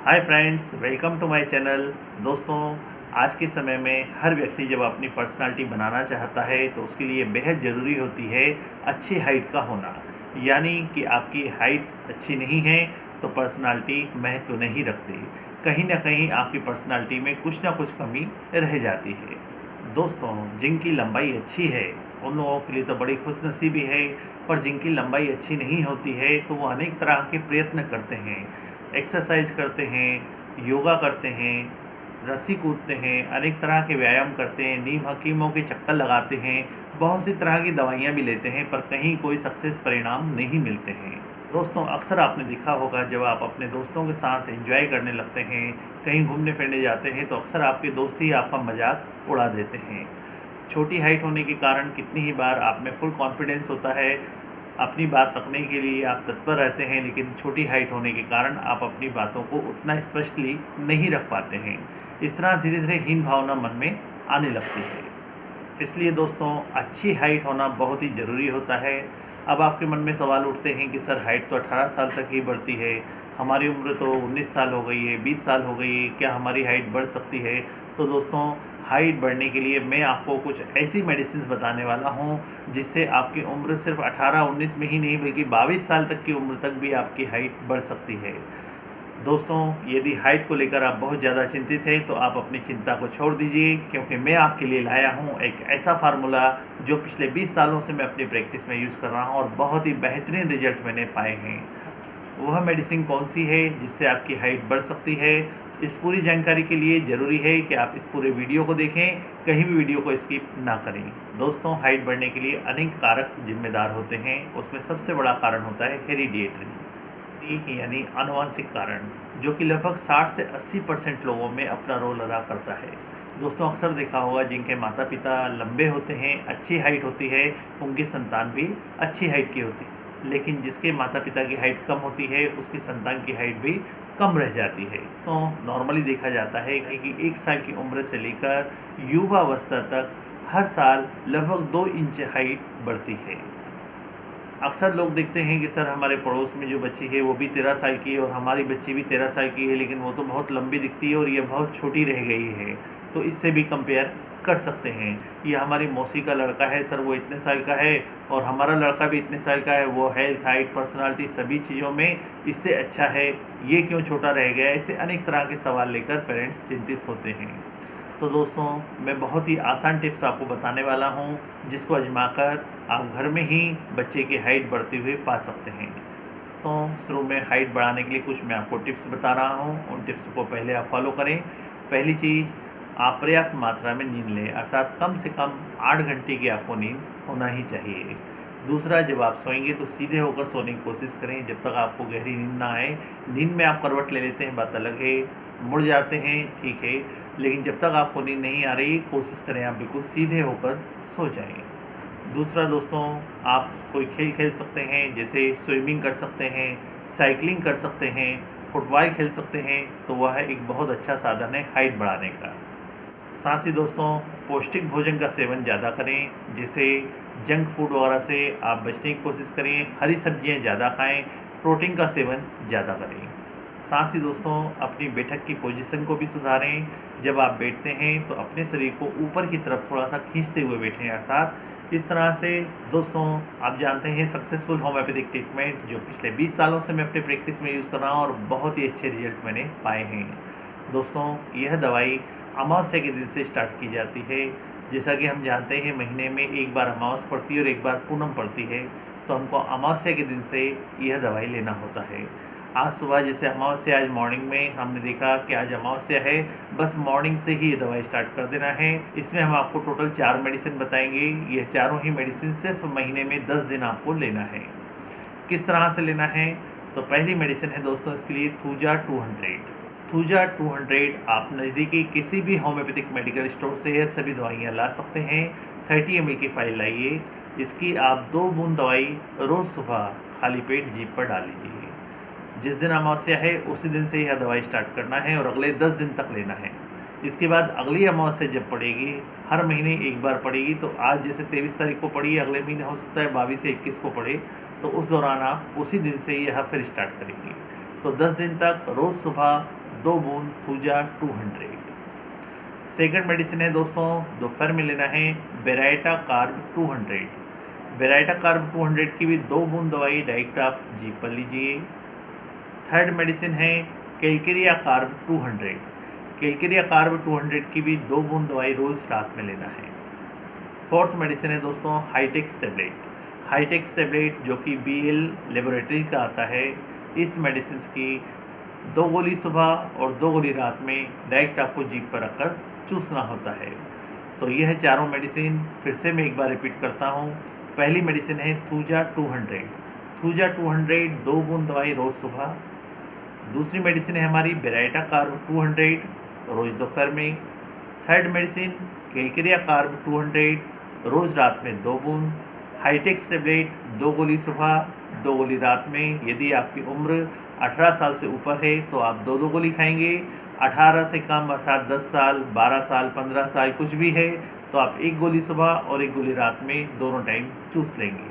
Hi friends, welcome to my channel. दोस्तों, आज के समय में हर व्यक्ति जब अपनी पर्सनालिटी बनाना चाहता है तो उसके लिए बेहद ज़रूरी होती है अच्छी हाइट का होना। यानी कि आपकी हाइट अच्छी नहीं है तो पर्सनालिटी महत्व नहीं रखती, कहीं ना कहीं आपकी पर्सनालिटी में कुछ ना कुछ कमी रह जाती है। दोस्तों, जिनकी लंबाई अच्छी है उन लोगों के लिए तो बड़ी खुशनसीबी है, पर जिनकी लंबाई अच्छी नहीं होती है तो वो अनेक तरह के प्रयत्न करते हैं, एक्सरसाइज करते हैं, योगा करते हैं, रस्सी कूदते हैं, अनेक तरह के व्यायाम करते हैं, नीम हकीमों के चक्कर लगाते हैं, बहुत सी तरह की दवाइयाँ भी लेते हैं, पर कहीं कोई सक्सेस परिणाम नहीं मिलते हैं। दोस्तों, अक्सर आपने देखा होगा जब आप अपने दोस्तों के साथ एंजॉय करने लगते हैं, कहीं घूमने फिरने जाते हैं तो अक्सर आपके दोस्त ही आपका मजाक उड़ा देते हैं। छोटी हाइट होने के कारण कितनी ही बार आप में फुल कॉन्फिडेंस होता है, अपनी बात रखने के लिए आप तत्पर रहते हैं, लेकिन छोटी हाइट होने के कारण आप अपनी बातों को उतना स्पष्टली नहीं रख पाते हैं। इस तरह धीरे धीरे हीन भावना मन में आने लगती है। इसलिए दोस्तों, अच्छी हाइट होना बहुत ही ज़रूरी होता है। अब आपके मन में सवाल उठते हैं कि सर, हाइट तो 18 साल तक ही बढ़ती है, हमारी उम्र तो 19 साल हो गई है, 20 साल हो गई है, क्या हमारी हाइट बढ़ सकती है? तो दोस्तों, हाइट बढ़ने के लिए मैं आपको कुछ ऐसी मेडिसिन बताने वाला हूँ जिससे आपकी उम्र सिर्फ 18-19 में ही नहीं बल्कि 22 साल तक की उम्र तक भी आपकी हाइट बढ़ सकती है। दोस्तों, यदि हाइट को लेकर आप बहुत ज़्यादा चिंतित हैं तो आप अपनी चिंता को छोड़ दीजिए, क्योंकि मैं आपके लिए लाया हूँ एक ऐसा फार्मूला जो पिछले 20 सालों से मैं अपनी प्रैक्टिस में यूज़ कर रहा हूँ और बहुत ही बेहतरीन रिजल्ट मैंने पाए हैं। वह मेडिसिन कौन सी है जिससे आपकी हाइट बढ़ सकती है? इस पूरी जानकारी के लिए ज़रूरी है कि आप इस पूरे वीडियो को देखें, कहीं भी वीडियो को स्किप ना करें। दोस्तों, हाइट बढ़ने के लिए अनेक कारक जिम्मेदार होते हैं। उसमें सबसे बड़ा कारण होता है हेरिडिएटरी, यानी आनुवंशिक कारण, जो कि लगभग 60 से 80% लोगों में अपना रोल अदा करता है। दोस्तों, अक्सर देखा होगा जिनके माता पिता लंबे होते हैं, अच्छी हाइट होती है, उनकी संतान भी अच्छी हाइट की होती है, लेकिन जिसके माता पिता की हाइट कम होती है उसकी संतान की हाइट भी कम रह जाती है। तो नॉर्मली देखा जाता है कि 1 साल की उम्र से लेकर युवावस्था तक हर साल लगभग 2 इंच हाइट बढ़ती है। अक्सर लोग देखते हैं कि सर, हमारे पड़ोस में जो बच्ची है वो भी 13 साल की है और हमारी बच्ची भी 13 साल की है, लेकिन वो तो बहुत लंबी दिखती है और ये बहुत छोटी रह गई है, तो इससे भी कंपेयर कर सकते हैं। ये हमारी मौसी का लड़का है सर, वो इतने साल का है, और हमारा लड़का भी इतने साल का है, वो हेल्थ, हाइट, पर्सनालिटी सभी चीज़ों में इससे अच्छा है, ये क्यों छोटा रह गया? ऐसे अनेक तरह के सवाल लेकर पेरेंट्स चिंतित होते हैं। तो दोस्तों, मैं बहुत ही आसान टिप्स आपको बताने वाला हूँ जिसको आजमाकर आप घर में ही बच्चे की हाइट बढ़ते हुए पा सकते हैं। तो शुरू में हाइट बढ़ाने के लिए कुछ मैं आपको टिप्स बता रहा हूँ, उन टिप्स को पहले आप फॉलो करें। पहली चीज़, आप पर्याप्त मात्रा में नींद लें, अर्थात कम से कम 8 घंटे की आपको नींद होना ही चाहिए। दूसरा, जब आप सोएंगे तो सीधे होकर सोने की कोशिश करें जब तक आपको गहरी नींद ना आए। नींद में आप करवट ले लेते हैं, बात अलग है, मुड़ जाते हैं, ठीक है, लेकिन जब तक आपको नींद नहीं आ रही कोशिश करें आप बिल्कुल सीधे होकर सो जाएं। दूसरा दोस्तों, आप कोई खेल खेल सकते हैं, जैसे स्विमिंग कर सकते हैं, साइकिलिंग कर सकते हैं, फुटबॉल खेल सकते हैं, तो वह एक बहुत अच्छा साधन है हाइट बढ़ाने का। साथ ही दोस्तों, पौष्टिक भोजन का सेवन ज़्यादा करें, जैसे जंक फूड वगैरह से आप बचने की कोशिश करें, हरी सब्जियां ज़्यादा खाएं, प्रोटीन का सेवन ज़्यादा करें। साथ ही दोस्तों, अपनी बैठक की पोजीशन को भी सुधारें। जब आप बैठते हैं तो अपने शरीर को ऊपर की तरफ थोड़ा सा खींचते हुए बैठें, अर्थात इस तरह से। दोस्तों, आप जानते हैं सक्सेसफुल होम्योपैथिक ट्रीटमेंट जो पिछले 20 सालों से मैं अपने प्रैक्टिस में यूज़ कर रहा हूँ और बहुत ही अच्छे रिजल्ट मैंने पाए हैं। दोस्तों, यह दवाई अमावस्या के दिन से स्टार्ट की जाती है। जैसा कि हम जानते हैं महीने में एक बार अमावस्या पड़ती है और एक बार पूनम पड़ती है, तो हमको अमावस्या के दिन से यह दवाई लेना होता है। आज सुबह जैसे अमावस्या, आज मॉर्निंग में हमने देखा कि आज अमावस्या है, बस मॉर्निंग से ही ये दवाई स्टार्ट कर देना है। इसमें हम आपको टोटल 4 मेडिसिन बताएंगे। यह चारों ही मेडिसिन सिर्फ महीने में 10 दिन आपको लेना है। किस तरह से लेना है? तो पहली मेडिसिन है दोस्तों इसके लिए थूजा 200। थूजा 200 आप नज़दीकी किसी भी होम्योपैथिक मेडिकल स्टोर से यह सभी दवाइयाँ ला सकते हैं। 30 ml की फाइल लाइए। इसकी आप 2 बूंद दवाई रोज़ सुबह खाली पेट जीभ पर डाल लीजिए। जिस दिन अमावस्या है उसी दिन से यह दवाई स्टार्ट करना है और अगले 10 दिन तक लेना है। इसके बाद अगली अमावस्या जब पड़ेगी, हर महीने एक बार पड़ेगी, तो आज जैसे 23 तारीख को पड़ी, अगले महीने हो सकता है 22 से 21 को पड़े, तो उस दौरान आप उसी दिन से यह फिर स्टार्ट करेंगे। तो 10 दिन तक रोज़ सुबह 2 बूंद थूजा 200। सेकंड मेडिसिन है दोस्तों, दोपहर में लेना है बेराइटा कार्ब 200। बेराइटा कार्ब 200 की भी 2 बूंद दवाई डायरेक्ट आप जीभ पर लीजिए। थर्ड मेडिसिन है कैलकेरिया कार्ब 200। कैलकेरिया कार्ब 200 की भी 2 बूंद दवाई रोज़ रात में लेना है। फोर्थ मेडिसिन है दोस्तों हाईटेक्स टैबलेट। हाईटेक्स टैबलेट जो कि BL लेबोरेटरी का आता है, इस मेडिसिन की 2 गोली सुबह और 2 गोली रात में डायरेक्ट आपको जीभ पर रखकर चूसना होता है। तो यह चारों मेडिसिन फिर से मैं एक बार रिपीट करता हूँ। पहली मेडिसिन है थूजा 200। थूजा 200 2 बूंद दवाई रोज़ सुबह। दूसरी मेडिसिन है हमारी बेराइटा कार्ब 200 रोज़ दोपहर में। थर्ड मेडिसिन कैलकेरिया कार्ब 200 रोज़ रात में 2 बूंद। हाईटेक्स टैबलेट 2 गोली सुबह 2 गोली रात में। यदि आपकी उम्र 18 साल से ऊपर है तो आप 2-2 गोली खाएंगे। 18 से कम अर्थात 10 साल 12 साल 15 साल कुछ भी है तो आप 1 गोली सुबह और 1 गोली रात में दोनों टाइम चूस लेंगे।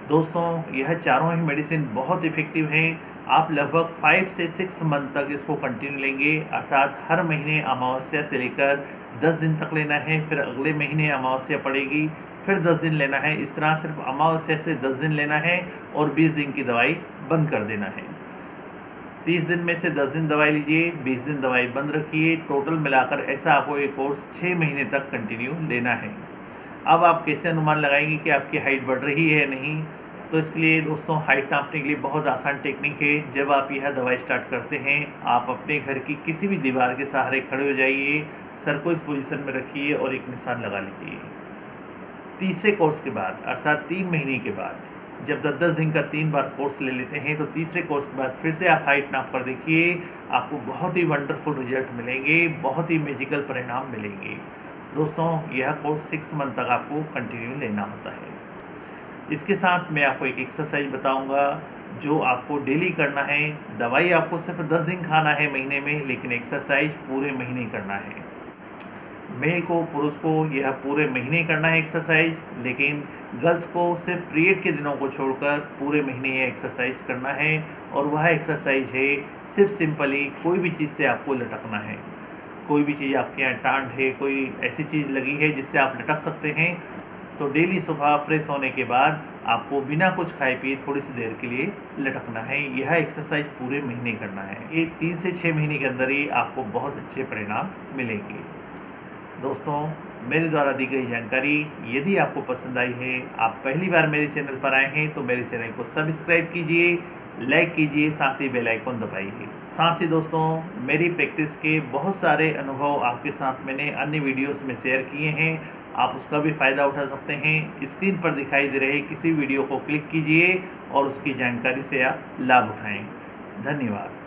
दोस्तों यह चारों ही मेडिसिन बहुत इफ़ेक्टिव हैं। आप लगभग 5 से 6 मंथ तक इसको कंटिन्यू लेंगे, अर्थात हर महीने अमावस्या से लेकर 10 दिन तक लेना है। फिर अगले महीने अमावस्या पड़ेगी, फिर 10 दिन लेना है। इस तरह सिर्फ अमावस्या से 10 दिन लेना है और 20 दिन की दवाई बंद कर देना है। 30 दिन में से 10 दिन दवाई लीजिए, 20 दिन दवाई बंद रखिए। टोटल मिलाकर ऐसा आपको ये कोर्स 6 महीने तक कंटिन्यू लेना है। अब आप कैसे अनुमान लगाएंगे कि आपकी हाइट बढ़ रही है या नहीं? तो इसके लिए दोस्तों हाइट नापने के लिए बहुत आसान टेक्निक है। जब आप यह दवाई स्टार्ट करते हैं, आप अपने घर की किसी भी दीवार के सहारे खड़े हो जाइए, सर को इस पोजीशन में रखिए और एक निशान लगा लीजिए। तीसरे कोर्स के बाद अर्थात 3 महीने के बाद जब 10-10 दिन का 3 बार कोर्स ले लेते हैं तो तीसरे कोर्स के बाद फिर से आप हाइट नाप कर देखिए, आपको बहुत ही वंडरफुल रिजल्ट मिलेंगे, बहुत ही मैजिकल परिणाम मिलेंगे। दोस्तों यह कोर्स 6 मंथ तक आपको कंटिन्यू लेना होता है। इसके साथ मैं आपको एक एक्सरसाइज बताऊंगा जो आपको डेली करना है। दवाई आपको सिर्फ 10 दिन खाना है महीने में, लेकिन एक्सरसाइज पूरे महीने करना है। मेल को पुरुष को यह पूरे महीने करना है एक्सरसाइज, लेकिन गर्ल्स को सिर्फ पीरियड के दिनों को छोड़कर पूरे महीने यह एक्सरसाइज करना है। और वह एक्सरसाइज है सिर्फ सिंपली कोई भी चीज़ से आपको लटकना है। कोई भी चीज़ आपके यहाँ टांड है, कोई ऐसी चीज़ लगी है जिससे आप लटक सकते हैं, तो डेली सुबह फ्रेश होने के बाद आपको बिना कुछ खाए पिए थोड़ी सी देर के लिए लटकना है। यह एक्सरसाइज पूरे महीने करना है। ये 3 से 6 महीने के अंदर ही आपको बहुत अच्छे परिणाम मिलेंगे। दोस्तों मेरे द्वारा दी गई जानकारी यदि आपको पसंद आई है, आप पहली बार मेरे चैनल पर आए हैं तो मेरे चैनल को सब्सक्राइब कीजिए, लाइक कीजिए, साथ ही बेल आइकन दबाइए। साथ ही दोस्तों मेरी प्रैक्टिस के बहुत सारे अनुभव आपके साथ मैंने अन्य वीडियोस में शेयर किए हैं, आप उसका भी फ़ायदा उठा सकते हैं। स्क्रीन पर दिखाई दे रहे किसी वीडियो को क्लिक कीजिए और उसकी जानकारी से आप लाभ उठाएं। धन्यवाद।